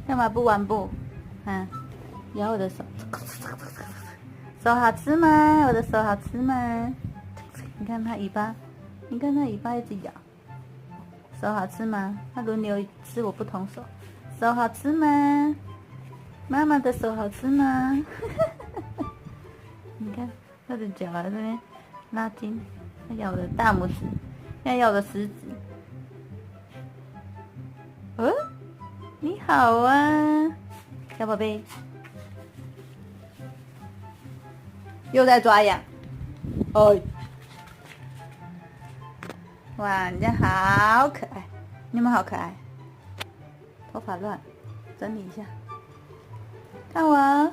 干嘛不玩不？啊，咬我的手，手好吃吗？我的手好吃吗？你看它尾巴，你看它尾巴一直咬，手好吃吗？它轮流吃我不同手，手好吃吗？妈妈的手好吃吗？你看它的脚在这边拉筋，它咬我的大拇指，现在咬我的食指。你好啊，小宝贝，又在抓痒。哦，哇，你这好可爱，你们好可爱。头发乱，整理一下。看我。